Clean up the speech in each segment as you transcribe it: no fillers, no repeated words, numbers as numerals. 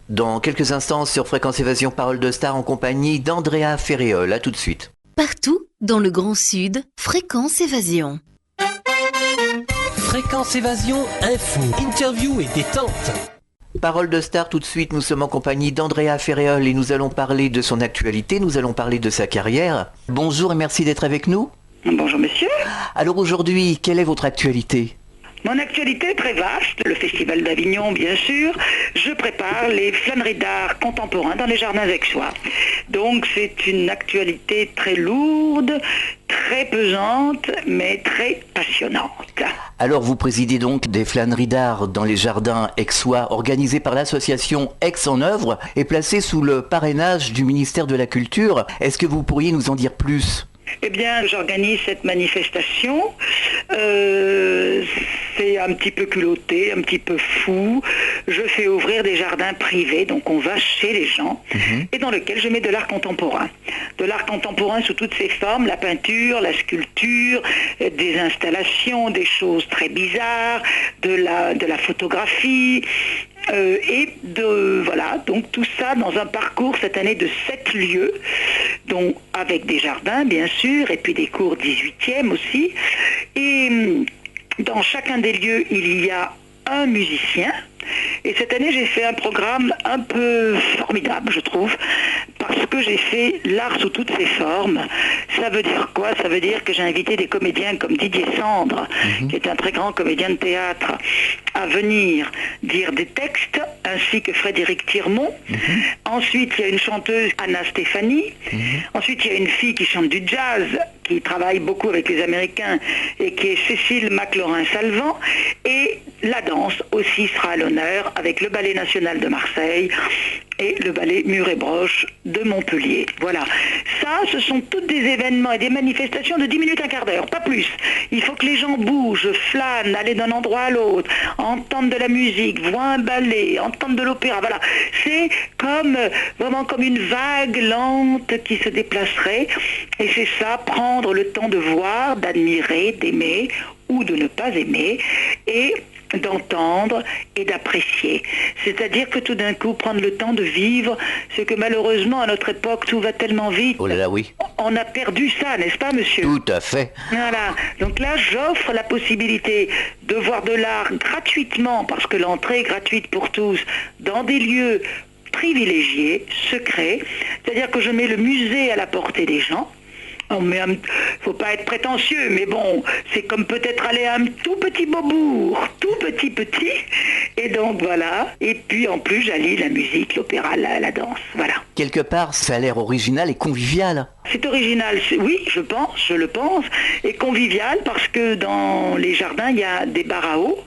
Dans quelques instants sur Fréquence Évasion, Parole de Star en compagnie d'Andrea Ferréol. À tout de suite. Partout dans le Grand Sud, Fréquence Évasion. Fréquence Évasion, info, interview et détente. Parole de Star, tout de suite, nous sommes en compagnie d'Andrea Ferréol et nous allons parler de son actualité, nous allons parler de sa carrière. Bonjour et merci d'être avec nous. Bonjour monsieur. Alors aujourd'hui, quelle est votre actualité ? Mon actualité est très vaste, le Festival d'Avignon bien sûr. Je prépare les flâneries d'art contemporains dans les jardins aixois. Donc c'est une actualité très lourde, très pesante, mais très passionnante. Alors vous présidez donc des flâneries d'art dans les jardins aixois organisées par l'association Aix en œuvre et placées sous le parrainage du ministère de la Culture. Est-ce que vous pourriez nous en dire plus ? Eh bien, j'organise cette manifestation. C'est un petit peu culotté, un petit peu fou. Je fais ouvrir des jardins privés, donc on va chez les gens, et dans lequel je mets de l'art contemporain. De l'art contemporain sous toutes ses formes, la peinture, la sculpture, des installations, des choses très bizarres, de la photographie. Voilà, donc tout ça dans un parcours cette année de 7 lieux, donc avec des jardins bien sûr, et puis des cours 18e aussi. Et dans chacun des lieux, il y a un musicien. Et cette année, j'ai fait un programme un peu formidable, je trouve, parce que j'ai fait l'art sous toutes ses formes. Ça veut dire quoi ? Ça veut dire que j'ai invité des comédiens comme Didier Sandre, qui est un très grand comédien de théâtre, à venir dire des textes, ainsi que Frédéric Tirmont. Ensuite, il y a une chanteuse, Anna Stéphanie. Ensuite, il y a une fille qui chante du jazz, qui travaille beaucoup avec les Américains, et qui est Cécile McLaurin-Salvant. Et la danse aussi sera à l'honneur avec le Ballet National de Marseille et le Ballet Mur et Broche de Montpellier. Voilà. Ça, ce sont tous des événements et des manifestations de 10 minutes, un quart d'heure, pas plus. Il faut que les gens bougent, flânent, aller d'un endroit à l'autre, entendent de la musique, voient un ballet, entendent de l'opéra. Voilà. C'est vraiment comme une vague lente qui se déplacerait. Et c'est ça, prendre le temps de voir, d'admirer, d'aimer ou de ne pas aimer, et d'entendre et d'apprécier. C'est-à-dire que tout d'un coup, prendre le temps de vivre ce que malheureusement à notre époque, tout va tellement vite. Oh là là, oui. On a perdu ça, n'est-ce pas, monsieur ? Tout à fait. Voilà. Donc là, j'offre la possibilité de voir de l'art gratuitement, parce que l'entrée est gratuite pour tous, dans des lieux privilégiés, secrets. C'est-à-dire que je mets le musée à la portée des gens. Il faut pas être prétentieux, mais bon, c'est comme peut-être aller à un tout petit Beaubourg, tout petit, et donc voilà. Et puis en plus, j'allie la musique, l'opéra, la danse, voilà. Quelque part, ça a l'air original et convivial. C'est original, oui, je le pense, et convivial parce que dans les jardins, il y a des bars à eau,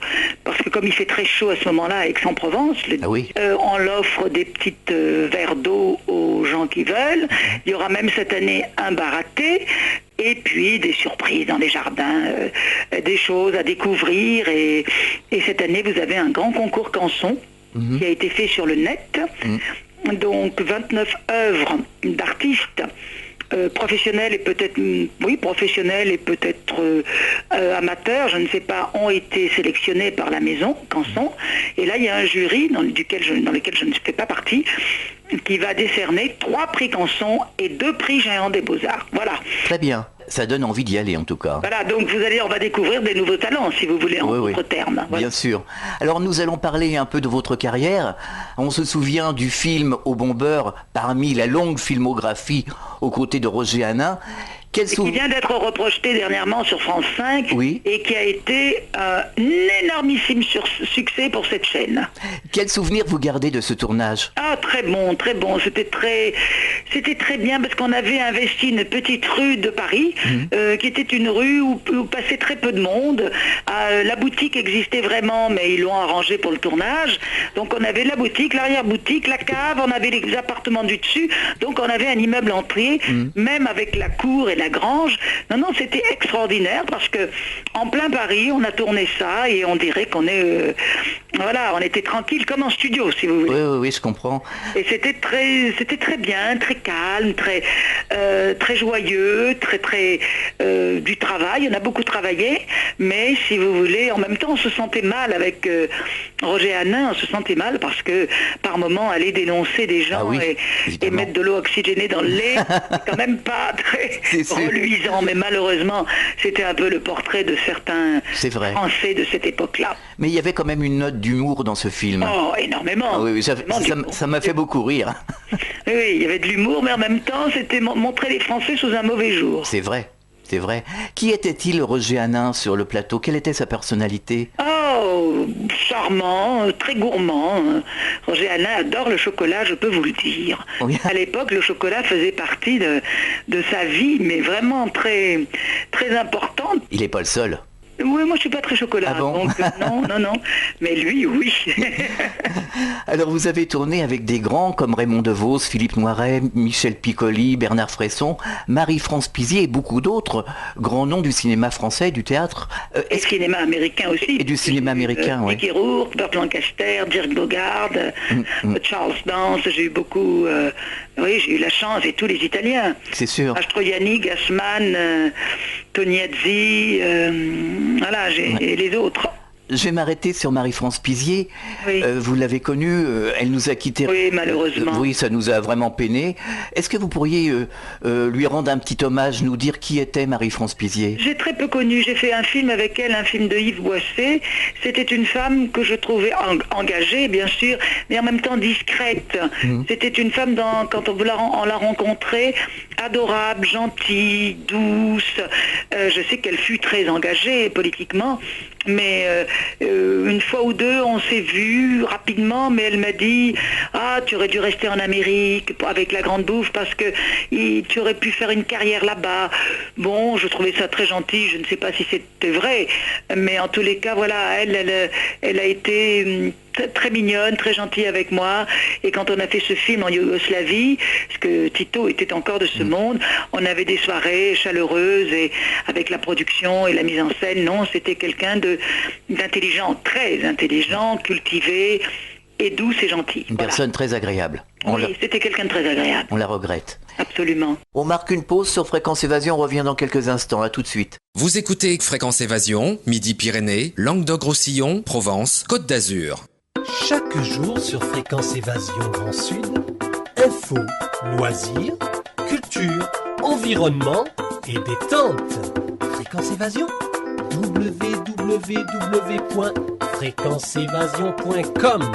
parce que comme il fait très chaud à ce moment-là à Aix-en-Provence, on offre des petites verres d'eau aux gens qui veulent. Il y aura même cette année un bar à thé, et puis des surprises dans les jardins, des choses à découvrir. Et cette année, vous avez un grand concours canson qui a été fait sur le net. Donc 29 œuvres d'artistes professionnels et peut-être amateurs, je ne sais pas, ont été sélectionnés par la maison Canson. Et là, il y a un jury dans lequel je ne fais pas partie, qui va décerner 3 prix Canson et 2 prix Géant des Beaux-Arts. Voilà. Très bien. Ça donne envie d'y aller en tout cas. Voilà, donc on va découvrir des nouveaux talents, si vous voulez, en d'autres termes. Voilà. Bien sûr. Alors nous allons parler un peu de votre carrière. On se souvient du film Au bon beurre parmi la longue filmographie aux côtés de Roger Hanin. Qui vient d'être reprojeté dernièrement sur France 5 et qui a été un énormissime succès pour cette chaîne. Quel souvenir vous gardez de ce tournage ? Ah, très bon, très bon. C'était très bien parce qu'on avait investi une petite rue de Paris qui était une rue où passait très peu de monde. La boutique existait vraiment, mais ils l'ont arrangée pour le tournage. Donc on avait la boutique, l'arrière-boutique, la cave, on avait les appartements du dessus. Donc on avait un immeuble entier, même avec la cour et la grange. Non, c'était extraordinaire parce que en plein Paris, on a tourné ça et on dirait qu'on est... on était tranquille comme en studio, si vous voulez. Oui, je comprends. Et c'était très bien, très calme, très joyeux, très c'était du travail, on a beaucoup travaillé, mais si vous voulez, en même temps on se sentait mal avec Roger Hanin, on se sentait mal parce que par moment aller dénoncer des gens et mettre de l'eau oxygénée dans le lait, c'est quand même pas très reluisant, mais malheureusement c'était un peu le portrait de certains Français de cette époque-là. Mais il y avait quand même une note d'humour dans ce film. Oh, énormément. Ah, oui, ça m'a fait beaucoup rire. Oui, il y avait de l'humour, mais en même temps, c'était montrer les Français sous un mauvais jour. C'est vrai, c'est vrai. Qui était-il, Roger Hanin, sur le plateau? Quelle était sa personnalité? Oh, charmant, très gourmand. Roger Hanin adore le chocolat, je peux vous le dire. Oui. À l'époque, le chocolat faisait partie de sa vie, mais vraiment très, très importante. Il n'est pas le seul. Oui, moi je suis pas très chocolat, donc non, mais lui, oui. Alors vous avez tourné avec des grands comme Raymond DeVos, Philippe Noiret, Michel Piccoli, Bernard Fresson, Marie-France Pizier et beaucoup d'autres grands noms du cinéma français, du théâtre. Et cinéma américain aussi. Et du cinéma américain, oui. Mickey Rourke, Burt Lancaster, Dirk Bogarde, Charles Dance, j'ai eu beaucoup... oui, j'ai eu la chance, et tous les Italiens. C'est sûr. Mastroianni, Gassman, Tognazzi, voilà, et les autres. Je vais m'arrêter sur Marie-France Pizier. Oui. Vous l'avez connue, elle nous a quittés. Oui, malheureusement. Oui, ça nous a vraiment peiné. Est-ce que vous pourriez lui rendre un petit hommage, nous dire qui était Marie-France Pizier? J'ai très peu connu. J'ai fait un film avec elle, un film de Yves Boisset. C'était une femme que je trouvais engagée, bien sûr, mais en même temps discrète. C'était une femme, quand on l'a rencontrée, adorable, gentille, douce. Je sais qu'elle fut très engagée politiquement, mais une fois ou deux, on s'est vus rapidement, mais elle m'a dit « Ah, tu aurais dû rester en Amérique avec la Grande Bouffe parce que tu aurais pu faire une carrière là-bas. » Bon, je trouvais ça très gentil, je ne sais pas si c'était vrai, mais en tous les cas, voilà, elle a été très mignonne, très gentille avec moi. Et quand on a fait ce film en Yougoslavie, parce que Tito était encore de ce monde, on avait des soirées chaleureuses et avec la production et la mise en scène. Non, c'était quelqu'un d'intelligent, très intelligent, cultivé et douce et gentil. Une personne très agréable. Oui, c'était quelqu'un de très agréable. On la regrette. Absolument. On marque une pause sur Fréquence Évasion, on revient dans quelques instants. À tout de suite. Vous écoutez Fréquence Évasion, Midi-Pyrénées, Languedoc-Roussillon, Provence, Côte d'Azur. Chaque jour sur Fréquence Évasion Grand Sud, info, loisirs, culture, environnement et détente. Fréquence Évasion, www.fréquenceévasion.com.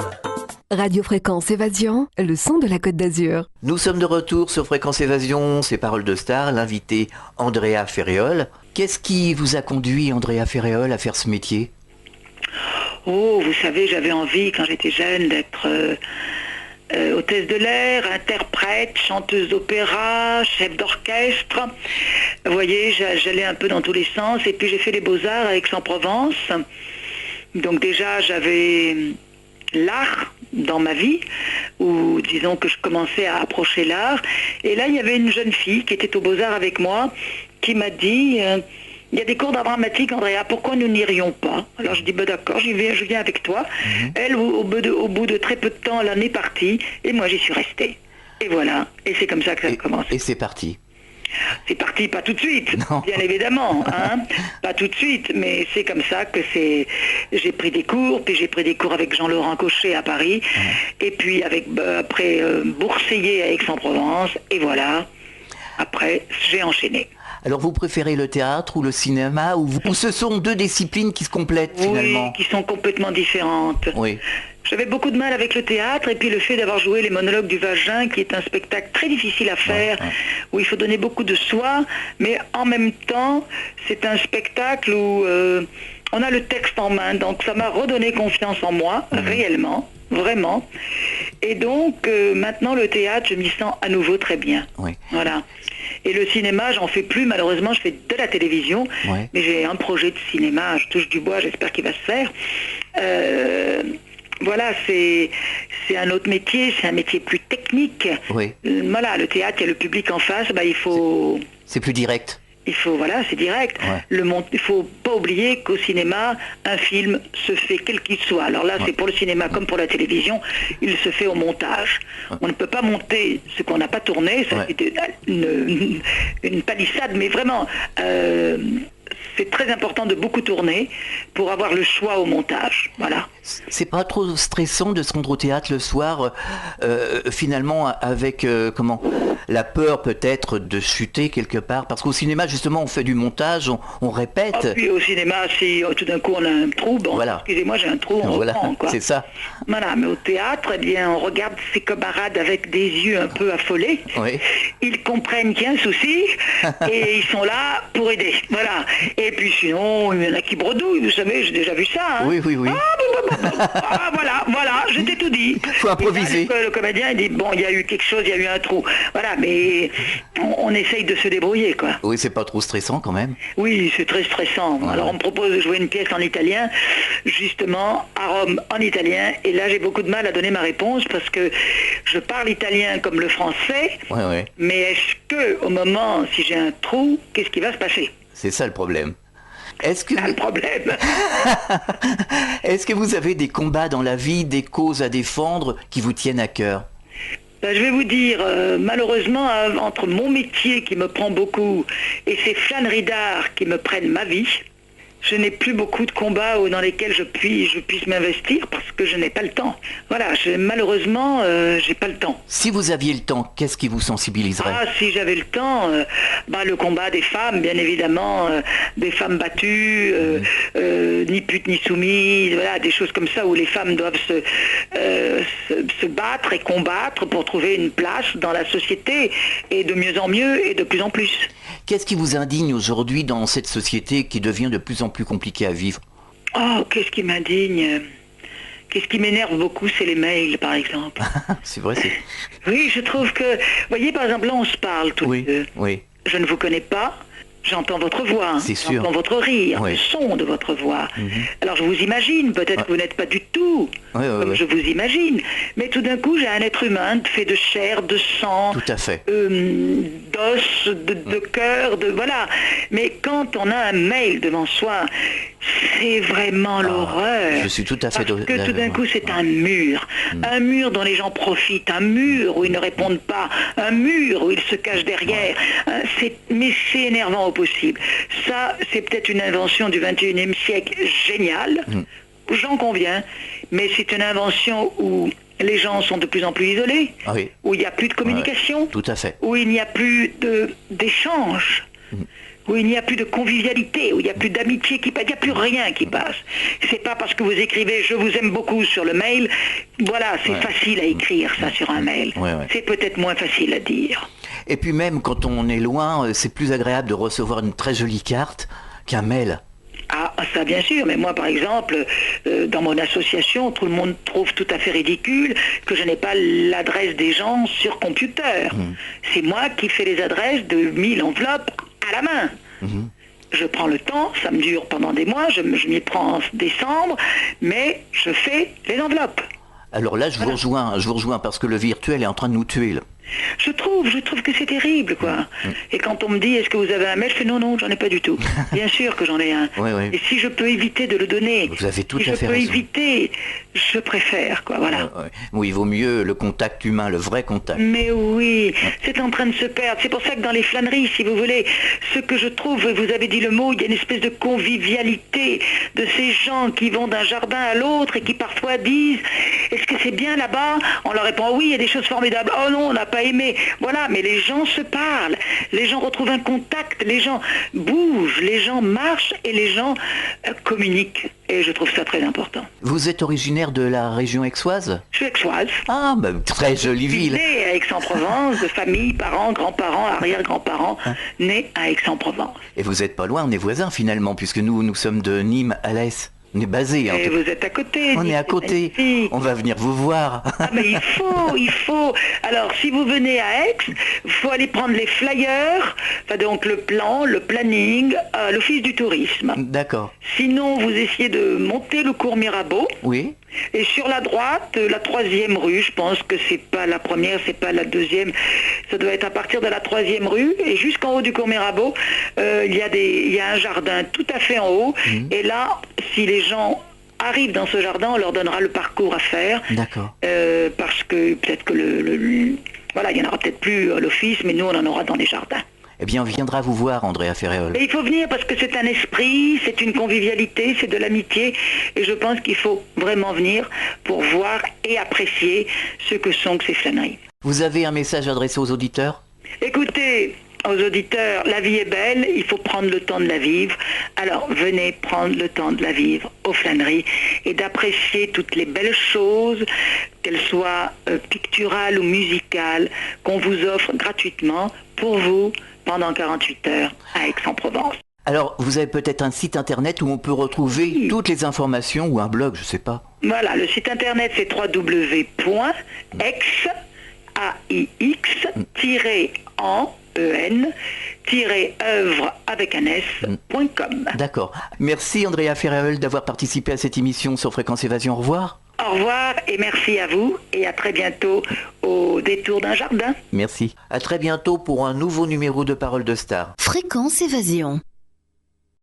Radio Fréquence Évasion, le son de la Côte d'Azur. Nous sommes de retour sur Fréquence Évasion, c'est Paroles de Star, l'invité Andrea Ferréol. Qu'est-ce qui vous a conduit, Andrea Ferréol, à faire ce métier? Oh, vous savez, j'avais envie, quand j'étais jeune, d'être hôtesse de l'air, interprète, chanteuse d'opéra, chef d'orchestre. Vous voyez, j'allais un peu dans tous les sens. Et puis j'ai fait les Beaux-Arts à Aix-en-Provence. Donc déjà, j'avais l'art dans ma vie, ou disons que je commençais à approcher l'art. Et là, il y avait une jeune fille qui était aux Beaux-Arts avec moi, qui m'a dit... il y a des cours d'art dramatique, Andrea, pourquoi nous n'irions pas? Alors je dis, d'accord, je viens avec toi. Elle, au bout de très peu de temps, elle en est partie, et moi j'y suis restée. Et voilà, et c'est comme ça que ça a commencé. Et c'est parti. C'est parti, pas tout de suite, non. Bien évidemment, hein, pas tout de suite, mais c'est comme ça que j'ai pris des cours, puis j'ai pris des cours avec Jean-Laurent Cochet à Paris, et puis après Bourseiller à Aix-en-Provence, et voilà, après j'ai enchaîné. Alors vous préférez le théâtre ou le cinéma ou ce sont deux disciplines qui se complètent finalement? Oui, qui sont complètement différentes. Oui. J'avais beaucoup de mal avec le théâtre et puis le fait d'avoir joué les monologues du vagin qui est un spectacle très difficile à faire, où il faut donner beaucoup de soi, mais en même temps c'est un spectacle où on a le texte en main, donc ça m'a redonné confiance en moi, réellement, vraiment. Et donc maintenant le théâtre, je m'y sens à nouveau très bien. Oui. Voilà. Et le cinéma, j'en fais plus, malheureusement, je fais de la télévision, mais j'ai un projet de cinéma, je touche du bois, j'espère qu'il va se faire. Voilà, c'est un autre métier, c'est un métier plus technique. Oui. Voilà, le théâtre, il y a le public en face, il faut... C'est plus direct. Il faut, voilà, c'est direct. Ouais. Il faut pas oublier qu'au cinéma, un film se fait quel qu'il soit. Alors là, c'est pour le cinéma comme pour la télévision, il se fait au montage. On ne peut pas monter ce qu'on n'a pas tourné. Ça, c'était une palissade, mais vraiment, c'est très important de beaucoup tourner pour avoir le choix au montage. Voilà. C'est pas trop stressant de se rendre au théâtre le soir, finalement, avec la peur peut-être de chuter quelque part, parce qu'au cinéma justement on fait du montage, on répète. Oh, puis au cinéma, si tout d'un coup on a un trou, bon, voilà. Excusez-moi, j'ai un trou, on reprend, quoi. C'est ça. Voilà, mais au théâtre, eh bien, on regarde ses camarades avec des yeux un peu affolés. Oui. Ils comprennent qu'il y a un souci et ils sont là pour aider. Voilà. Et puis sinon, il y en a qui bredouillent, vous savez, j'ai déjà vu ça. Hein. Oui. Voilà, je t'ai tout dit. Faut improviser. Là, le comédien, il dit, bon, il y a eu quelque chose, il y a eu un trou. Voilà, mais on essaye de se débrouiller, quoi. Oui, c'est pas trop stressant quand même. Oui, c'est très stressant. Ouais. Alors on me propose de jouer une pièce en italien, justement, à Rome, en italien, et là j'ai beaucoup de mal à donner ma réponse parce que je parle italien comme le français, mais est-ce que, au moment, si j'ai un trou, qu'est-ce qui va se passer? C'est ça le problème. Est-ce que le problème. Est-ce que vous avez des combats dans la vie, des causes à défendre qui vous tiennent à cœur? Ben, je vais vous dire, malheureusement, entre mon métier qui me prend beaucoup et ces flâneries d'art qui me prennent ma vie, je n'ai plus beaucoup de combats dans lesquels je puisse m'investir parce que je n'ai pas le temps. Voilà, malheureusement, j'ai pas le temps. Si vous aviez le temps, qu'est-ce qui vous sensibiliserait? Ah, si j'avais le temps, le combat des femmes, bien évidemment, des femmes battues, ni putes ni soumises, voilà, des choses comme ça où les femmes doivent se battre et combattre pour trouver une place dans la société et de mieux en mieux et de plus en plus. Qu'est-ce qui vous indigne aujourd'hui dans cette société qui devient de plus en plus compliquée à vivre? Oh, qu'est-ce qui m'indigne? Qu'est-ce qui m'énerve beaucoup, c'est les mails, par exemple. C'est vrai, c'est... Oui, je trouve que... Vous voyez, par exemple, là, on se parle tous les deux. Oui. Je ne vous connais pas. J'entends votre voix, j'entends votre rire, le son de votre voix. Alors je vous imagine, peut-être que vous n'êtes pas du tout comme je vous imagine, mais tout d'un coup j'ai un être humain fait de chair, de sang, tout à fait, d'os, de cœur, voilà. Mais quand on a un mail devant soi, c'est vraiment l'horreur. Je suis tout à fait parce que tout d'un coup c'est un mur dont les gens profitent, un mur où ils ne répondent pas, un mur où ils se cachent derrière. Mais c'est énervant au possible. Ça, c'est peut-être une invention du 21e siècle géniale, j'en conviens, mais c'est une invention où les gens sont de plus en plus isolés, où il n'y a plus de communication, tout à fait, où il n'y a plus d'échange. Où il n'y a plus de convivialité, où il n'y a plus d'amitié qui passe, il n'y a plus rien qui passe. C'est pas parce que vous écrivez « je vous aime beaucoup » sur le mail, voilà, c'est facile à écrire ça sur un mail. C'est peut-être moins facile à dire. Et puis même quand on est loin, c'est plus agréable de recevoir une très jolie carte qu'un mail. Ah, ça bien sûr, mais moi par exemple, dans mon association, tout le monde trouve tout à fait ridicule que je n'ai pas l'adresse des gens sur computer. C'est moi qui fais les adresses de 1000 enveloppes à la main. Je prends le temps, ça me dure pendant des mois, je m'y prends en décembre, mais je fais les enveloppes. Alors là, je vous rejoins parce que le virtuel est en train de nous tuer, là. Je trouve que c'est terrible, quoi. Et quand on me dit, est-ce que vous avez un mail, je fais non, j'en ai pas du tout. Bien sûr que j'en ai un. Et si je peux éviter de le donner, vous avez tout à fait raison. Si je peux éviter, je préfère, quoi, voilà. Oui, il vaut mieux le contact humain, le vrai contact. Mais oui, c'est en train de se perdre. C'est pour ça que dans les flâneries, si vous voulez, ce que je trouve, vous avez dit le mot, il y a une espèce de convivialité de ces gens qui vont d'un jardin à l'autre et qui parfois disent, est-ce que c'est bien là-bas? On leur répond, oui, il y a des choses formidables. Oh non, on n'a pas aimé. Voilà, mais les gens se parlent, les gens retrouvent un contact, les gens bougent, les gens marchent et les gens communiquent. Et je trouve ça très important. Vous êtes originaire de la région aixoise? Je suis aixoise. Ah, très jolie ville. Né à Aix-en-Provence, de famille, parents, grands-parents, arrière-grands-parents, nés à Aix-en-Provence. Et vous n'êtes pas loin, on est voisins finalement, puisque nous sommes de Nîmes à l'Est. On est basé. Et vous êtes à côté. On est à côté. Magnifique. On va venir vous voir. Ah mais il faut. Alors si vous venez à Aix, il faut aller prendre les flyers, enfin, donc le plan, le planning, à l'Office du tourisme. D'accord. Sinon, vous essayez de monter le cours Mirabeau. Oui. Et sur la droite, la 3e rue, je pense que c'est pas la première, c'est pas la 2e, ça doit être à partir de la 3e rue, et jusqu'en haut du cours Mirabeau, il y a un jardin tout à fait en haut, et là, si les gens arrivent dans ce jardin, on leur donnera le parcours à faire. D'accord. Parce que peut-être que voilà, il y en aura peut-être plus à l'office, mais nous on en aura dans les jardins. Eh bien, on viendra vous voir, Andrea Ferréol. Et il faut venir parce que c'est un esprit, c'est une convivialité, c'est de l'amitié. Et je pense qu'il faut vraiment venir pour voir et apprécier ce que sont ces flâneries. Vous avez un message adressé aux auditeurs ? Écoutez, aux auditeurs, la vie est belle, il faut prendre le temps de la vivre. Alors venez prendre le temps de la vivre aux flâneries et d'apprécier toutes les belles choses, qu'elles soient picturales ou musicales, qu'on vous offre gratuitement pour vous pendant 48 heures à Aix-en-Provence. Alors, vous avez peut-être un site internet où on peut retrouver toutes les informations ou un blog, je sais pas. Voilà, le site internet c'est www.aix-en-œuvre avec un s.com. D'accord. Merci Andrea Ferréol d'avoir participé à cette émission sur Fréquence Évasion. Au revoir. Au revoir et merci à vous et à très bientôt au détour d'un jardin. Merci. À très bientôt pour un nouveau numéro de Paroles de Star. Fréquence Évasion.